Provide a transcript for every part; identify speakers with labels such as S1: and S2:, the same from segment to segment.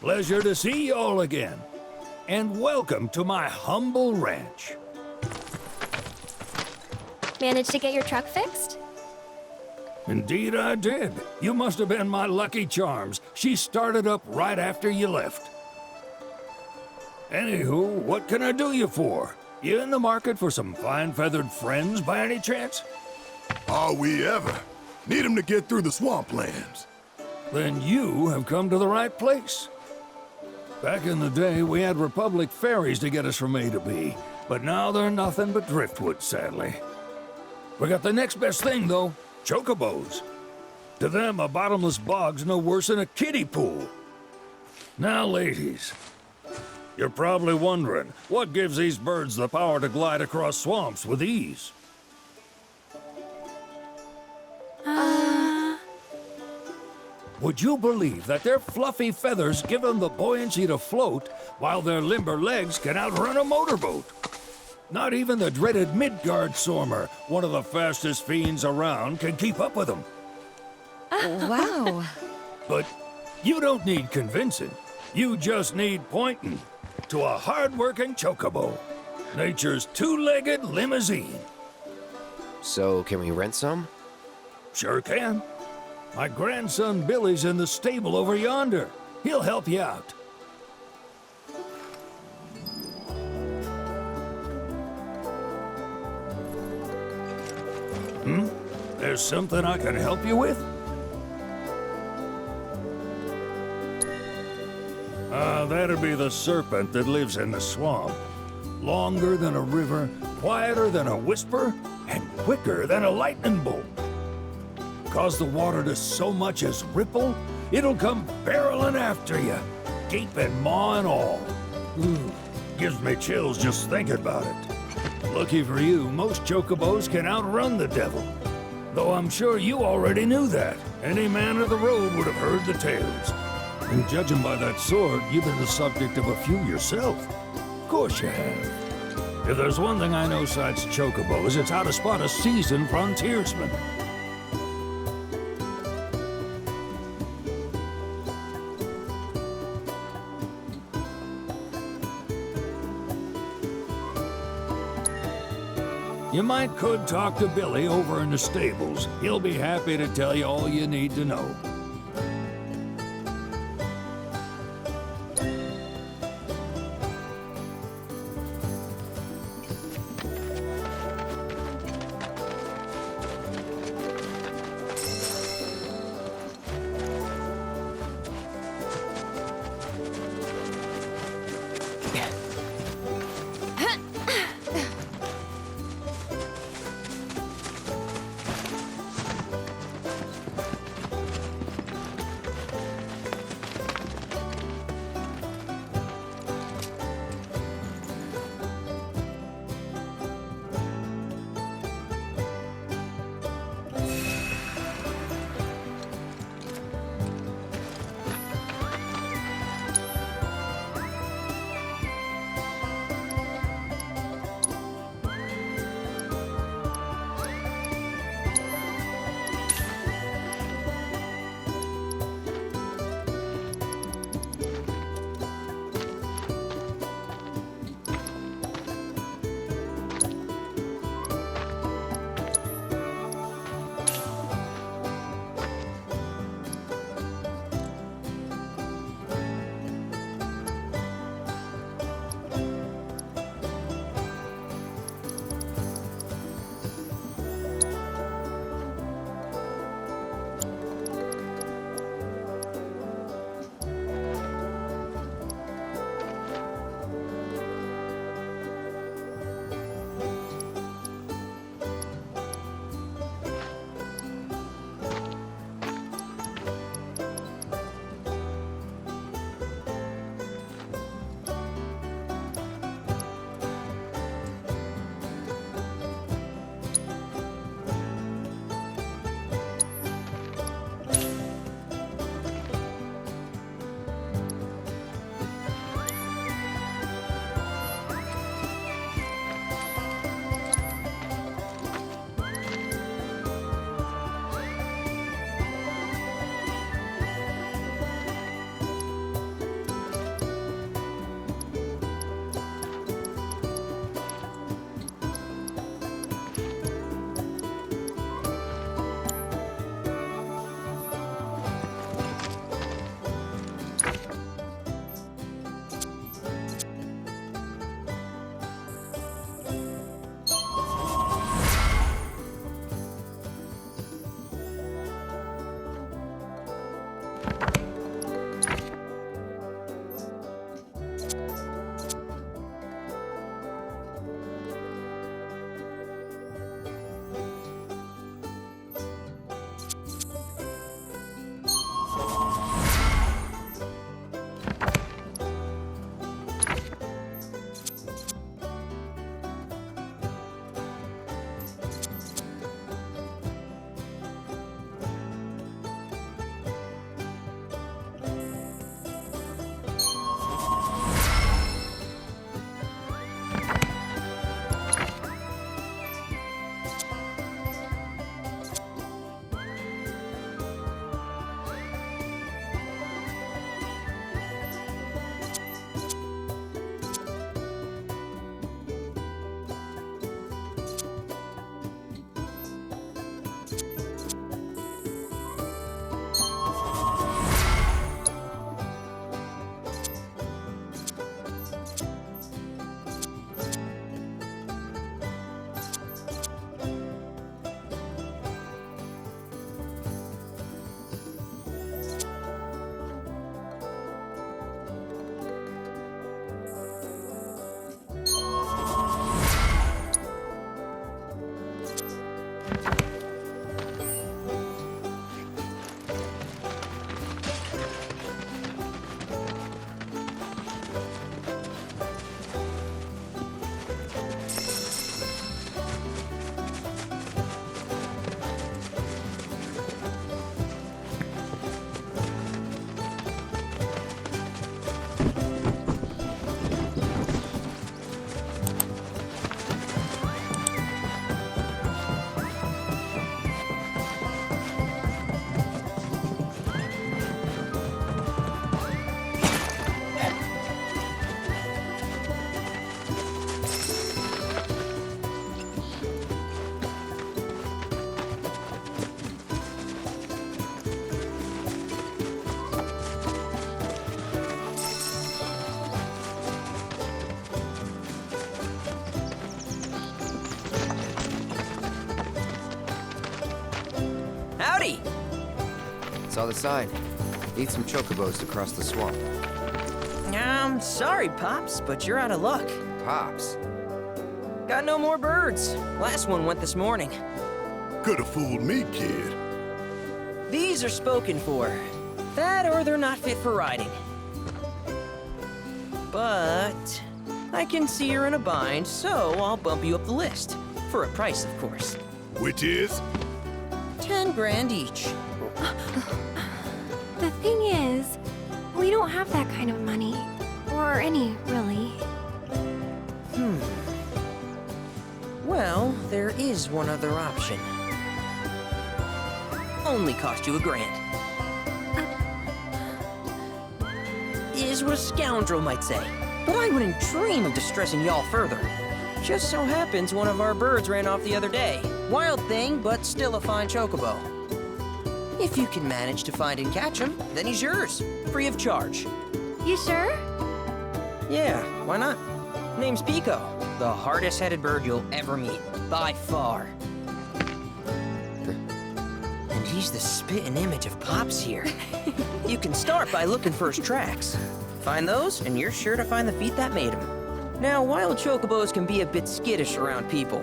S1: Pleasure to see you all again. And welcome to my humble ranch.
S2: Managed to get your truck fixed?
S1: Indeed I did. You must have been my lucky charms. She started up right after you left. Anywho, what can I do you for? You in the market for some fine feathered friends by any chance?
S3: Are we ever? Need them to get through the swamplands.
S1: Then you have come to the right place. Back in the day, we had Republic ferries to get us from A to B, but now they're nothing but driftwood, sadly. We got the next best thing, though, chocobos. To them, a bottomless bog's no worse than a kiddie pool. Now, ladies, you're probably wondering, what gives these birds the power to glide across swamps with ease? Would you believe that their fluffy feathers give them the buoyancy to float, while their limber legs can outrun a motorboat? Not even the dreaded Midgar Sormer, one of the fastest fiends around, can keep up with them.
S4: Wow.
S1: But you don't need convincing. You just need pointing to a hard-working chocobo. Nature's two-legged limousine.
S5: So, can we rent some?
S1: Sure can. My grandson Billy's in the stable over yonder. He'll help you out. There's something I can help you with? That'd be the serpent that lives in the swamp. Longer than a river, quieter than a whisper, and quicker than a lightning bolt. Cause the water to so much as ripple, it'll come barreling after you, gaping maw and all. Gives me chills just thinking about it. Lucky for you, most chocobos can outrun the devil. Though I'm sure you already knew that. Any man of the road would have heard the tales. And judging by that sword, you've been the subject of a few yourself. Of course you have. If there's one thing I know besides chocobos, it's how to spot a seasoned frontiersman. You could talk to Billy over in the stables. He'll be happy to tell you all you need to know.
S6: Howdy!
S5: Saw the sign. Need some chocobos to cross the swamp.
S6: Sorry, Pops, but you're out of luck.
S5: Pops.
S6: Got no more birds. Last one went this morning.
S3: Could've fooled me, kid.
S6: These are spoken for. That or they're not fit for riding. But I can see you're in a bind, so I'll bump you up the list. For a price, of course.
S3: Which is?
S6: 10 grand each.
S2: The thing is, we don't have that kind of money. Or any, really.
S6: Well, there is one other option. Only cost you $1,000. Is what a scoundrel might say. But I wouldn't dream of distressing y'all further. Just so happens one of our birds ran off the other day. Wild thing, but still a fine chocobo. If you can manage to find and catch him, then he's yours. Free of charge.
S2: You sure?
S6: Yeah, why not? Name's Pico. The hardest-headed bird you'll ever meet. By far. And he's the spitting image of Pops here. You can start by looking for his tracks. Find those, and you're sure to find the feet that made him. Now, wild chocobos can be a bit skittish around people.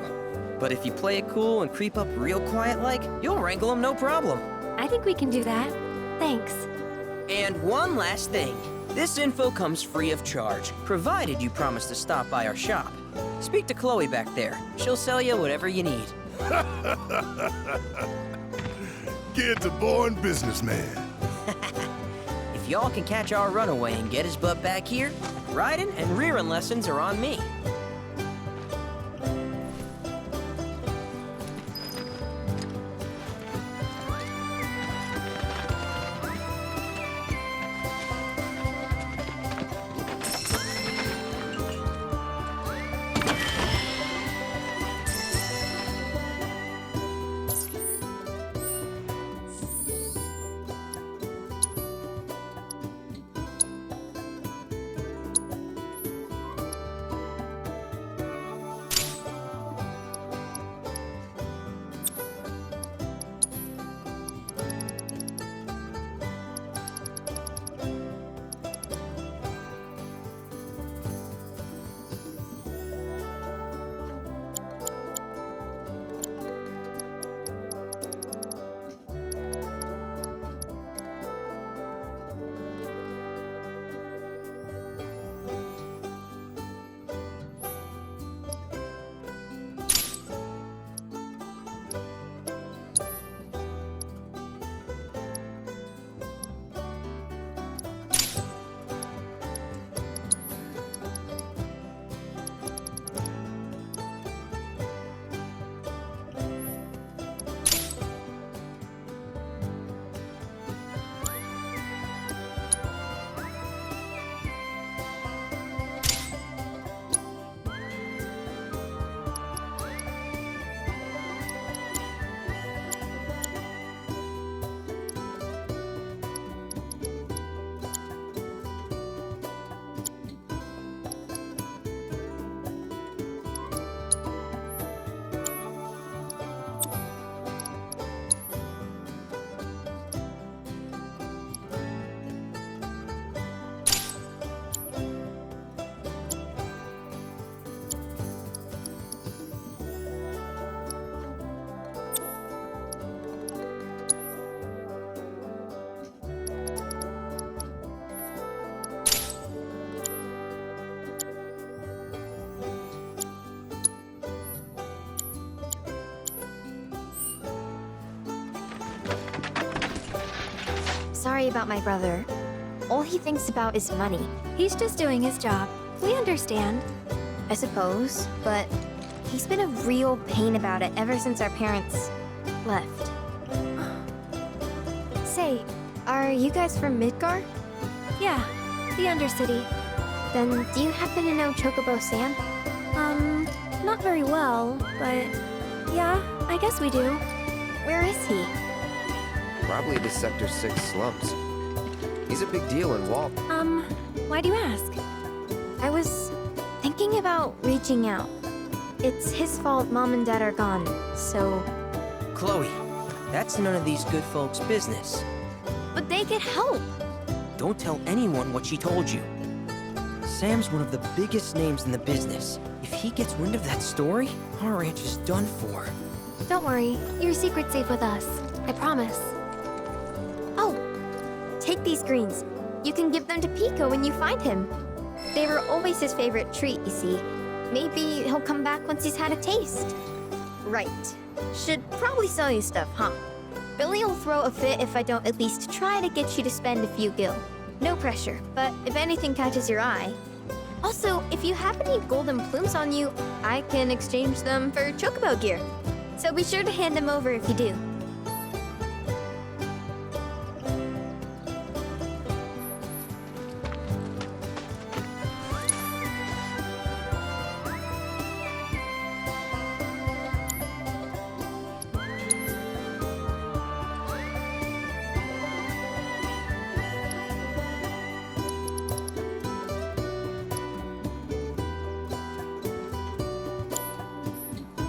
S6: But if you play it cool and creep up real quiet-like, you'll wrangle them no problem.
S2: I think we can do that. Thanks.
S6: And one last thing. This info comes free of charge, provided you promise to stop by our shop. Speak to Chloe back there. She'll sell you whatever you need.
S3: Kid's a born businessman.
S6: If y'all can catch our runaway and get his butt back here, riding and rearing lessons are on me.
S2: Sorry about my brother. All he thinks about is money. He's just doing his job. We understand. I suppose, but he's been a real pain about it ever since our parents left. Say, are you guys from Midgar? Yeah, the Undercity. Then do you happen to know Chocobo Sam? Not very well, but yeah, I guess we do. Where is he?
S5: Probably the Sector 6 slums. He's a big deal in Walt.
S2: Why do you ask? I was thinking about reaching out. It's his fault Mom and Dad are gone, so...
S6: Chloe, That's none of these good folks' business.
S2: But they could help.
S6: Don't tell anyone what she told you. Sam's one of the biggest names in the business. If he gets wind of that story, our ranch is done for.
S2: Don't worry, your secret's safe with us. I promise. Oh, take these greens. You can give them to Pico when you find him. They were always his favorite treat, you see. Maybe he'll come back once he's had a taste. Right. Should probably sell you stuff, huh? Billy'll throw a fit if I don't at least try to get you to spend a few gil. No pressure, but if anything catches your eye. Also, if you have any golden plumes on you, I can exchange them for chocobo gear. So be sure to hand them over if you do.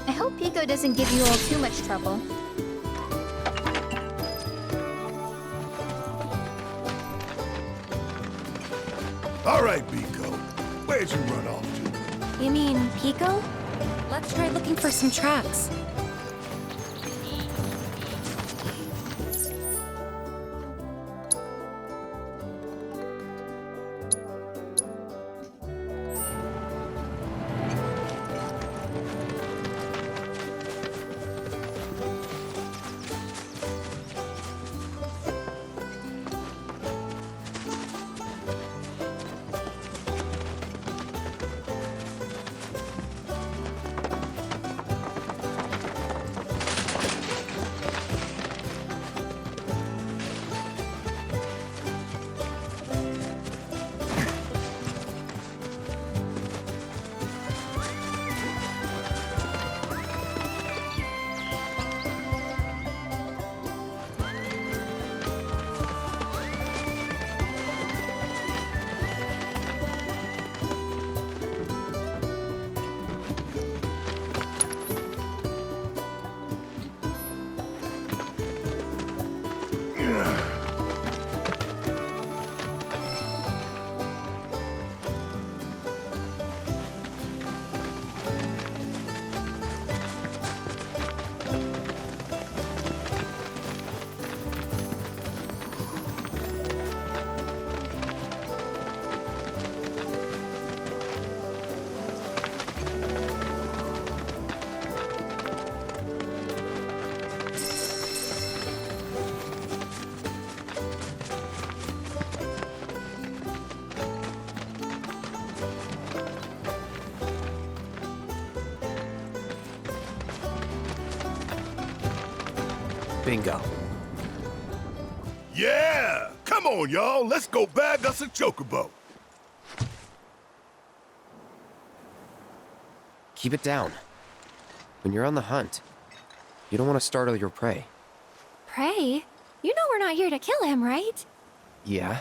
S2: I hope Pico doesn't give you all too much trouble.
S3: All right, Pico. Where'd you run off to?
S2: You mean Pico?
S4: Let's try looking for some tracks.
S5: Bingo.
S3: Yeah! Come on, y'all. Let's go bag us a chocobo.
S5: Keep it down. When you're on the hunt, you don't want to startle your prey.
S2: Prey? You know we're not here to kill him, right?
S5: Yeah?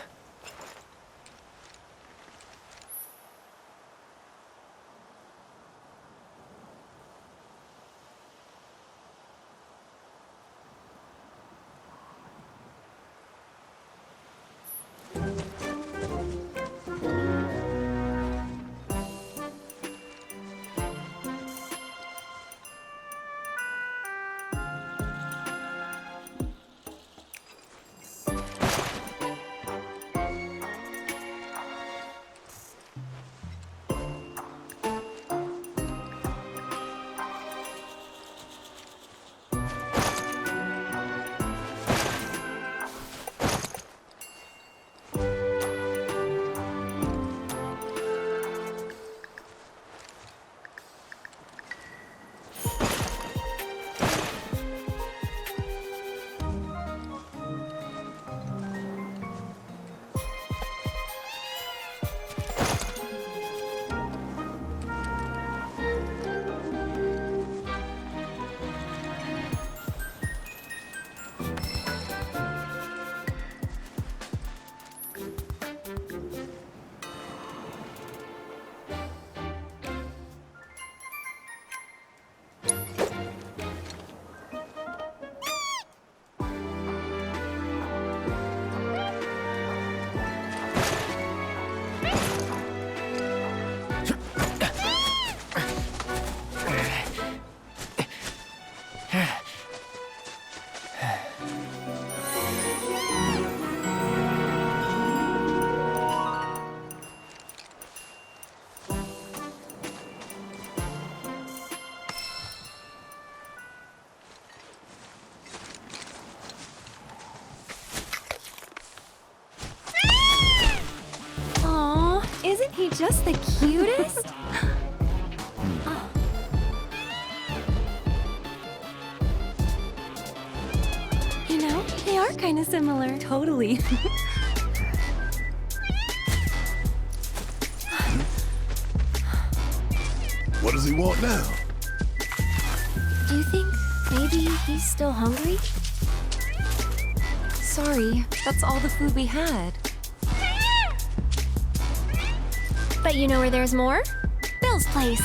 S2: he just the cutest? You know, they are kind of similar.
S4: Totally.
S3: What does he want now?
S2: Do you think maybe he's still hungry?
S4: Sorry, that's all the food we had.
S2: But you know where there's more? Bill's place.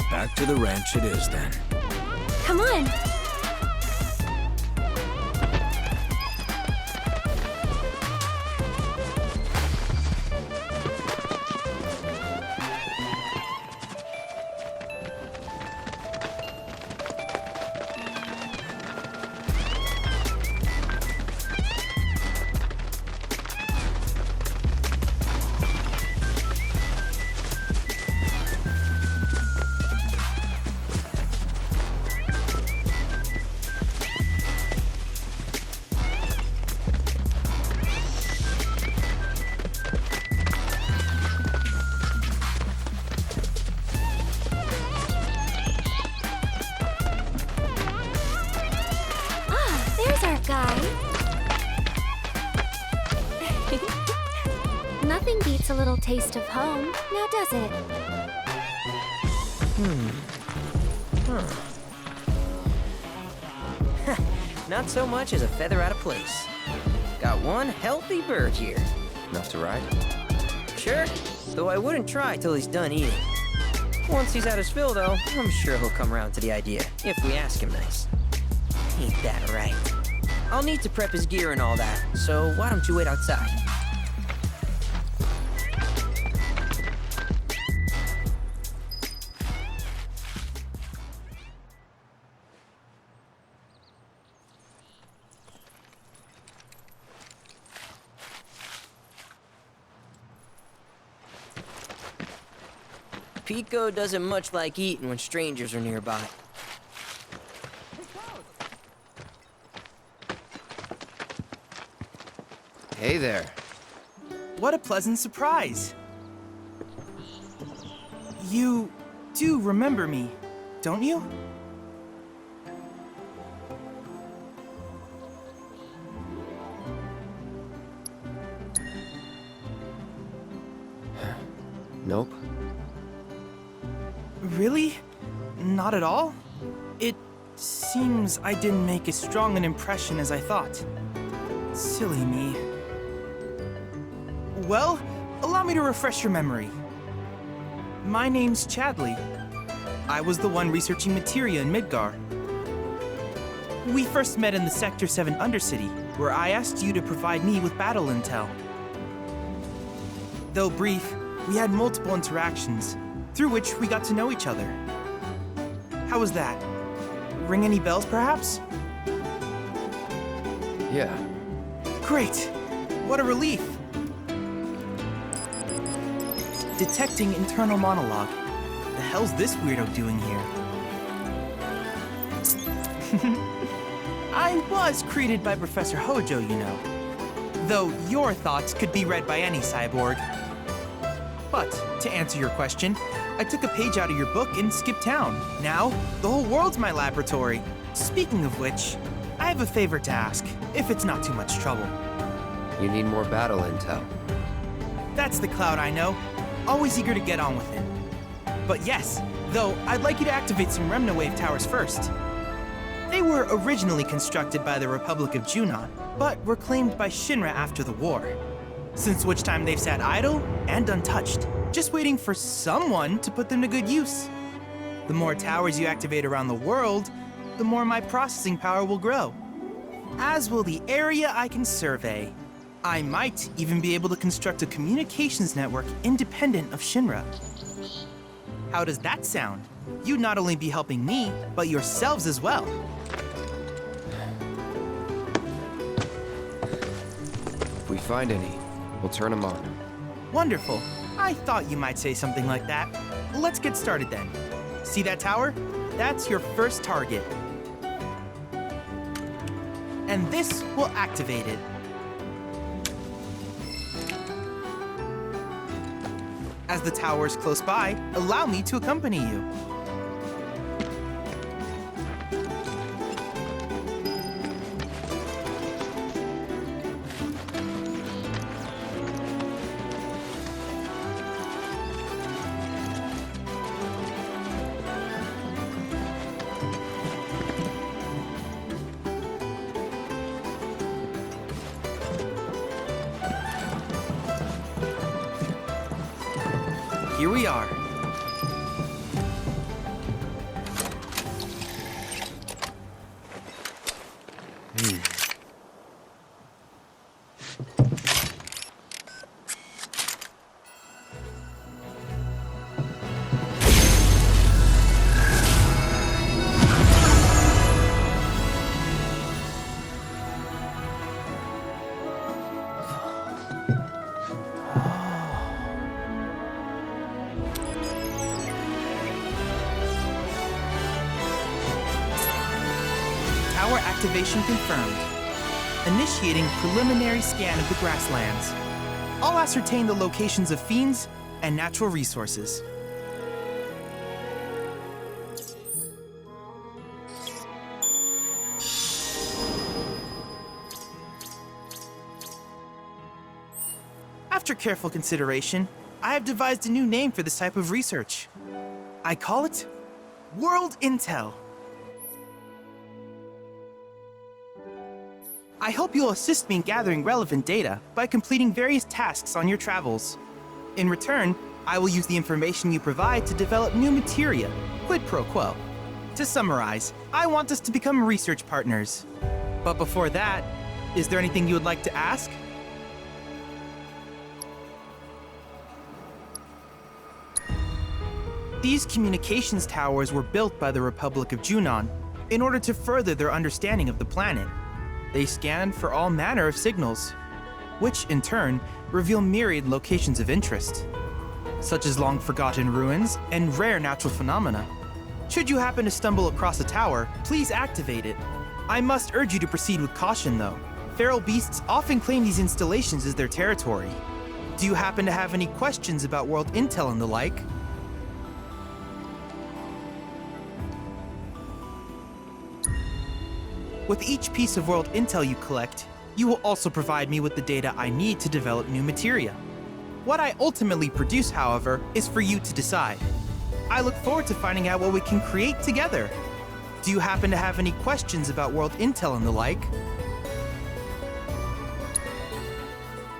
S7: Back to the ranch it is then.
S2: Come on. Guy. Nothing beats a little taste of home, now does it?
S6: Not so much as a feather out of place. Got one healthy bird here.
S5: Enough to ride?
S6: Sure, though I wouldn't try till he's done eating. Once he's had his fill, though, I'm sure he'll come around to the idea, if we ask him nice. Ain't that right? I'll need to prep his gear and all that, so why don't you wait outside? Pico doesn't much like eating when strangers are nearby.
S5: Hey there.
S8: What a pleasant surprise. You do remember me, don't you?
S5: Nope.
S8: Really? Not at all? It seems I didn't make as strong an impression as I thought. Silly me. Well, allow me to refresh your memory. My name's Chadley. I was the one researching materia in Midgar. We first met in the Sector 7 Undercity, where I asked you to provide me with battle intel. Though brief, we had multiple interactions, through which we got to know each other. How was that? Ring any bells, perhaps?
S5: Yeah.
S8: Great! What a relief! Detecting internal monologue. The hell's this weirdo doing here? I was created by Professor Hojo, you know. Though your thoughts could be read by any cyborg. But, to answer your question, I took a page out of your book and skipped town. Now, the whole world's my laboratory. Speaking of which, I have a favor to ask, if it's not too much trouble.
S5: You need more battle intel.
S8: That's the Cloud I know. Always eager to get on with it. But yes, though I'd like you to activate some Remna Wave towers first. They were originally constructed by the Republic of Junon, but were claimed by Shinra after the war. Since which time they've sat idle and untouched, just waiting for someone to put them to good use. The more towers you activate around the world, the more my processing power will grow. As will the area I can survey. I might even be able to construct a communications network independent of Shinra. How does that sound? You'd not only be helping me, but yourselves as well.
S5: If we find any, we'll turn them on.
S8: Wonderful. I thought you might say something like that. Let's get started then. See that tower? That's your first target. And this will activate it. As the tower is close by, allow me to accompany you. Here we are. Tower activation confirmed. Initiating preliminary scan of the grasslands. I'll ascertain the locations of fiends and natural resources. After careful consideration, I have devised a new name for this type of research. I call it World Intel. I hope you'll assist me in gathering relevant data by completing various tasks on your travels. In return, I will use the information you provide to develop new materia, quid pro quo. To summarize, I want us to become research partners. But before that, is there anything you would like to ask? These communications towers were built by the Republic of Junon in order to further their understanding of the planet. They scan for all manner of signals, which in turn reveal myriad locations of interest, such as long-forgotten ruins and rare natural phenomena. Should you happen to stumble across a tower, please activate it. I must urge you to proceed with caution though. Feral beasts often claim these installations as their territory. Do you happen to have any questions about world intel and the like? With each piece of world intel you collect, you will also provide me with the data I need to develop new materia. What I ultimately produce, however, is for you to decide. I look forward to finding out what we can create together. Do you happen to have any questions about world intel and the like?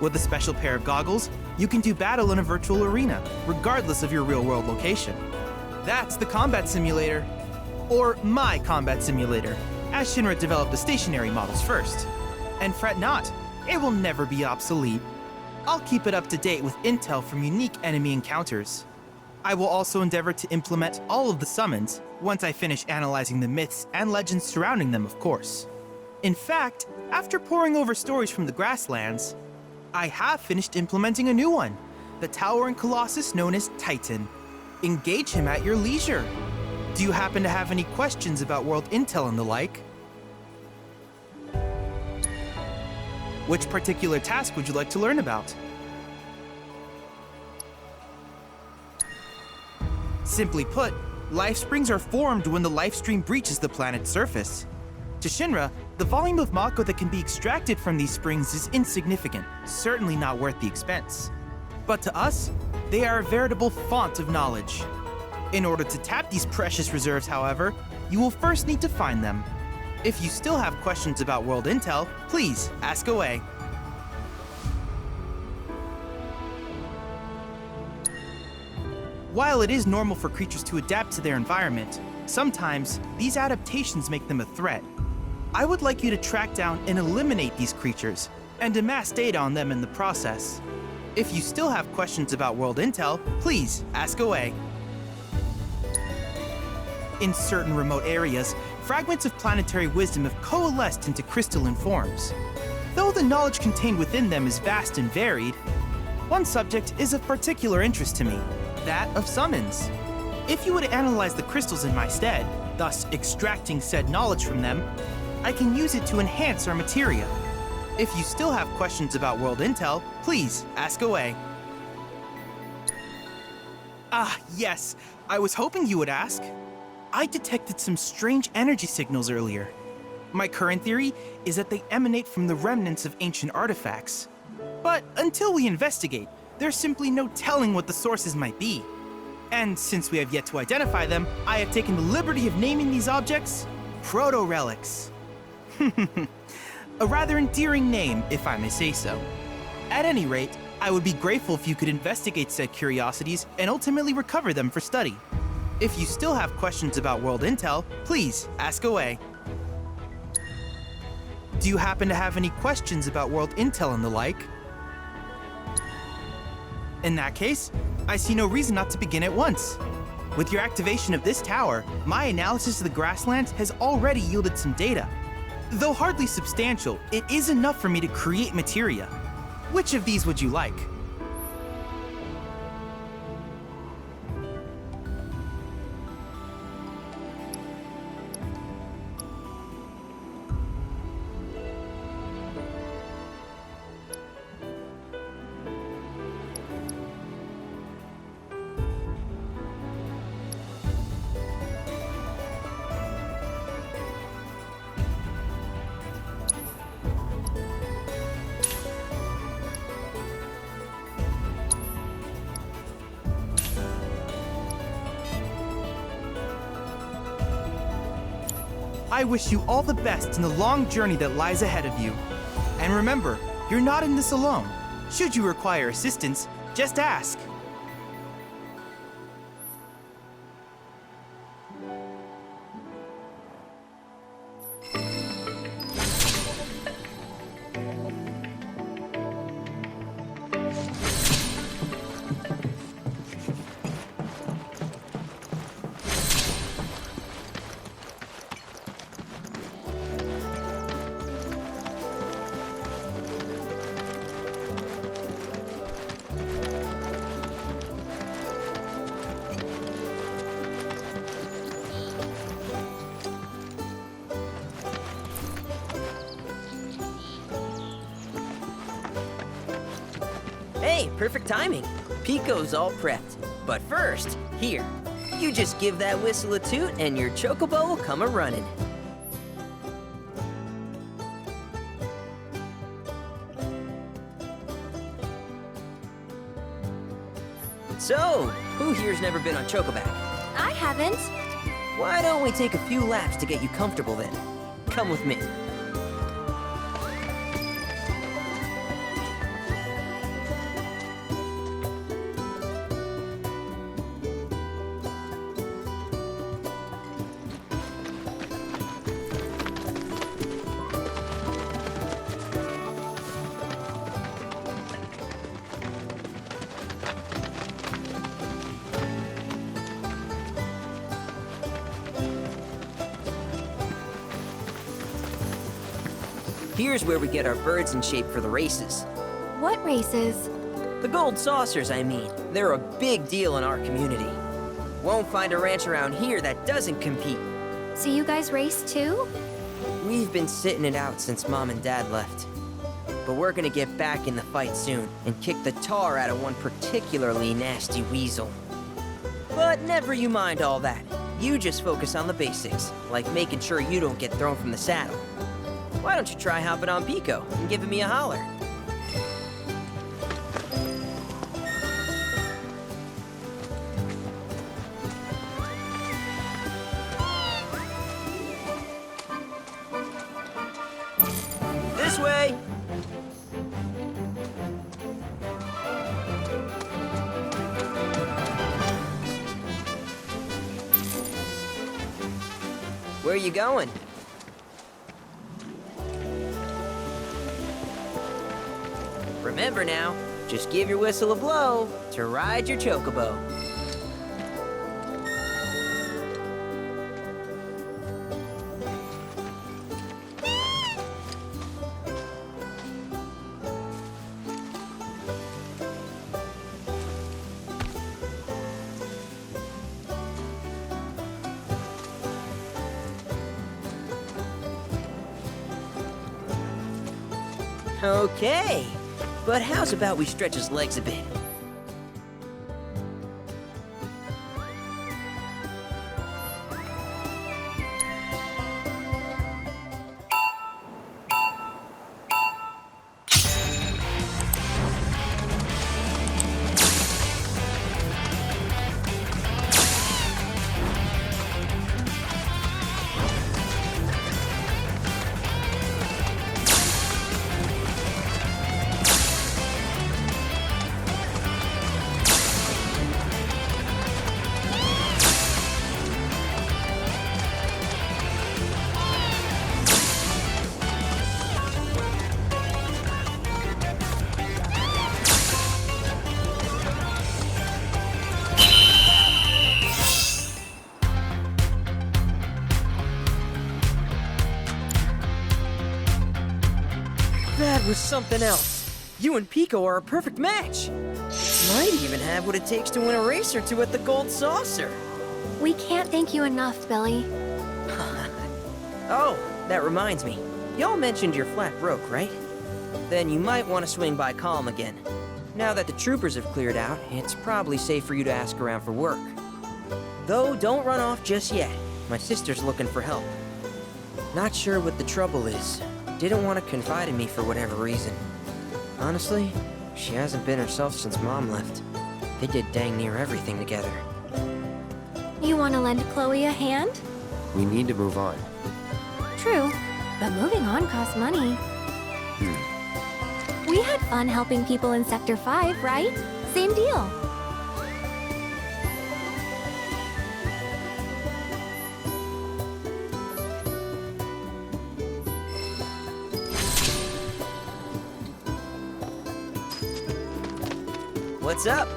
S8: With a special pair of goggles, you can do battle in a virtual arena, regardless of your real-world location. That's the combat simulator. Or my combat simulator, as Shinra developed the stationary models first. And fret not, it will never be obsolete. I'll keep it up to date with intel from unique enemy encounters. I will also endeavor to implement all of the summons once I finish analyzing the myths and legends surrounding them, of course. In fact, after poring over stories from the grasslands, I have finished implementing a new one, the towering colossus known as Titan. Engage him at your leisure. Do you happen to have any questions about world intel and the like? Which particular task would you like to learn about? Simply put, life springs are formed when the life stream breaches the planet's surface. To Shinra, the volume of Mako that can be extracted from these springs is insignificant, certainly not worth the expense. But to us, they are a veritable font of knowledge. In order to tap these precious reserves, however, you will first need to find them. If you still have questions about world intel, please ask away. While it is normal for creatures to adapt to their environment, sometimes these adaptations make them a threat. I would like you to track down and eliminate these creatures, and amass data on them in the process. If you still have questions about world intel, please ask away. In certain remote areas, fragments of planetary wisdom have coalesced into crystalline forms. Though the knowledge contained within them is vast and varied, one subject is of particular interest to me, that of summons. If you would analyze the crystals in my stead, thus extracting said knowledge from them, I can use it to enhance our materia. If you still have questions about world intel, please ask away. Ah, yes. I was hoping you would ask. I detected some strange energy signals earlier. My current theory is that they emanate from the remnants of ancient artifacts. But until we investigate, there's simply no telling what the sources might be. And since we have yet to identify them, I have taken the liberty of naming these objects proto-relics. A rather endearing name, if I may say so. At any rate, I would be grateful if you could investigate said curiosities and ultimately recover them for study. If you still have questions about world intel, please ask away. Do you happen to have any questions about world intel and the like? In that case, I see no reason not to begin at once. With your activation of this tower, my analysis of the grasslands has already yielded some data. Though hardly substantial, it is enough for me to create materia. Which of these would you like? I wish you all the best in the long journey that lies ahead of you. And remember, you're not in this alone. Should you require assistance, just ask.
S6: Hey, perfect timing. Pico's all prepped. But first, here, you just give that whistle a toot and your chocobo will come a-running. So, who here's never been on Chocoback?
S2: I haven't.
S6: Why don't we take a few laps to get you comfortable then? Come with me. Here's where we get our birds in shape for the races.
S2: What races?
S6: The gold saucers, I mean. They're a big deal in our community. Won't find a ranch around here that doesn't compete.
S2: So you guys race too?
S6: We've been sitting it out since Mom and Dad left. But we're gonna get back in the fight soon and kick the tar out of one particularly nasty weasel. But never you mind all that. You just focus on the basics, like making sure you don't get thrown from the saddle. Why don't you try hopping on Pico and giving me a holler? This way! Where are you going? Remember now, just give your whistle a blow to ride your chocobo. Okay. But how's about we stretch his legs a bit? was something else. You and Pico are a perfect match. Might even have what it takes to win a race or two at the Gold Saucer.
S2: We can't thank you enough, Billy.
S6: Oh, that reminds me. Y'all mentioned your flat broke, right? Then you might want to swing by Calm again. Now that the troopers have cleared out, it's probably safe for you to ask around for work. Though, don't run off just yet. My sister's looking for help. Not sure what the trouble is. Didn't want to confide in me for whatever reason. Honestly, she hasn't been herself since Mom left. They did dang near everything together.
S2: You want to lend Chloe a hand?
S5: We need to move on.
S2: True, but moving on costs money. We had fun helping people in Sector 5, right? Same deal.
S6: What's up?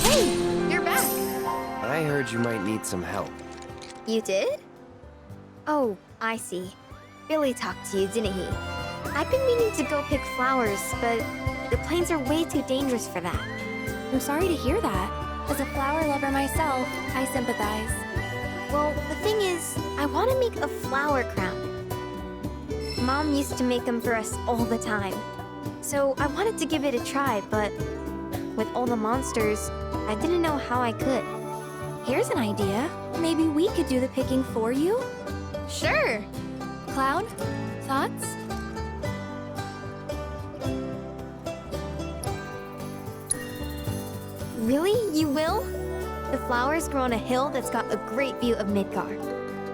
S2: Hey, you're back.
S5: I heard you might need some help.
S2: You did? Oh, I see. Billy talked to you, didn't he? I've been meaning to go pick flowers, but the plains are way too dangerous for that. I'm sorry to hear that. As a flower lover myself, I sympathize. Well, the thing is, I want to make a flower crown. Mom used to make them for us all the time. So I wanted to give it a try, but with all the monsters, I didn't know how I could. Here's an idea. Maybe we could do the picking for you? Sure. Cloud, thoughts? Really? You will? The flowers grow on a hill that's got a great view of Midgar.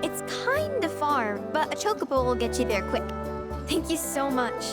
S2: It's kinda far, but a chocobo will get you there quick. Thank you so much.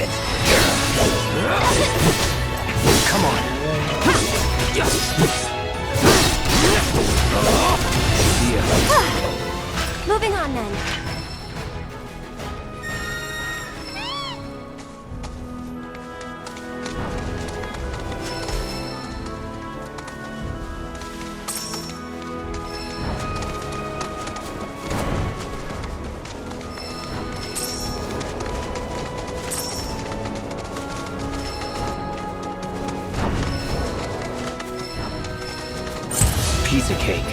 S6: it! Come on.
S2: Moving on then.
S5: Piece of cake.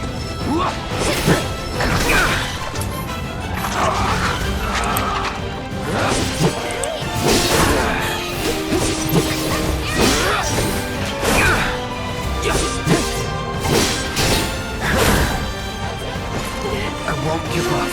S5: I won't give up.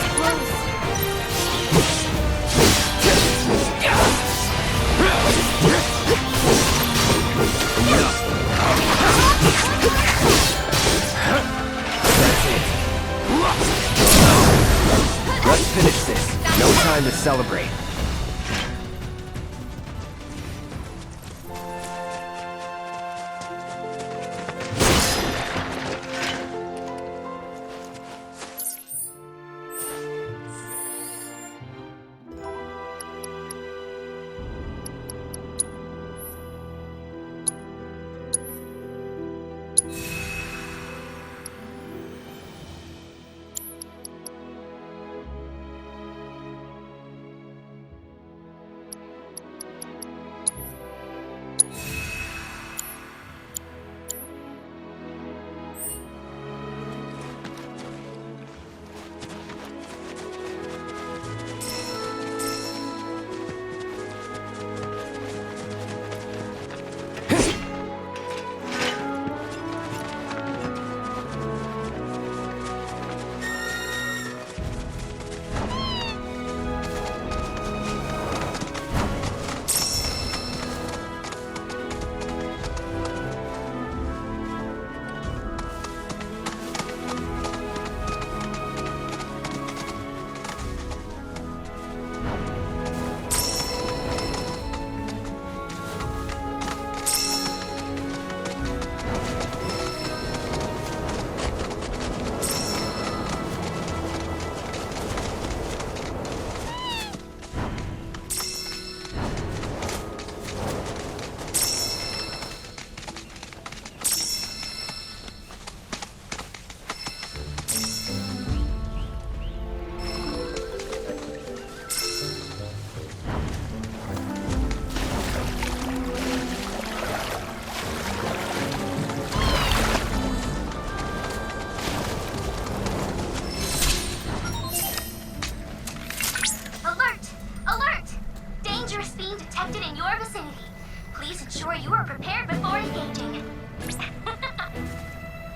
S5: Let's finish this. No time to celebrate.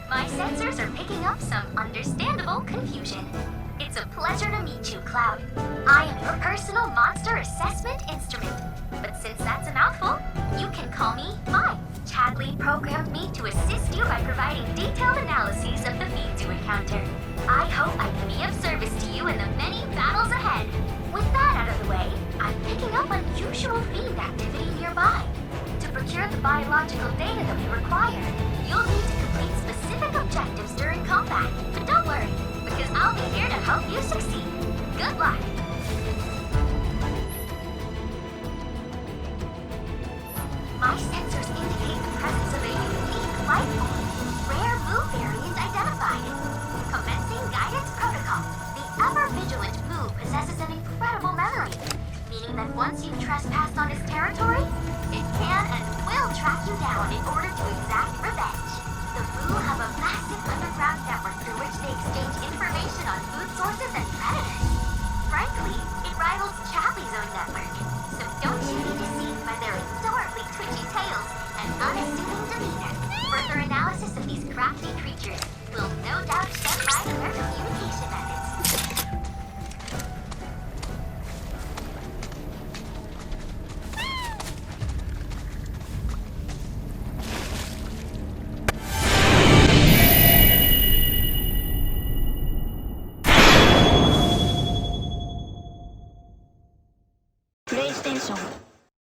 S9: My sensors are picking up some understandable confusion. It's a pleasure to meet you, Cloud. I am your personal monster assessment instrument. But since that's a mouthful, you can call me Mai. Chadley programmed me to assist you by providing detailed analyses of the feeds you encounter. I hope I can be of service to you in the many battles ahead. With that out of the way, I'm picking up unusual fiend activity nearby. To procure the biological data that we require, you'll need to complete specific objectives during combat. But don't worry, because I'll be here to help you succeed. Good luck! My sensors indicate the presence of a unique life form. Rare Moo variant identified. Commencing guidance protocol. The ever-vigilant Moo possesses an incredible memory, meaning that once you've trespassed on his territory, it can and will track you down in order to exact revenge. The Moo have a massive underground network through which they exchange information on food sources and predators. Frankly, it rivals Chadley's own network, so don't you be deceived by their adorably twitchy tails and unassuming demeanor. Further analysis of these crafty creatures will no doubt shed light on their communication methods.
S10: PlayStation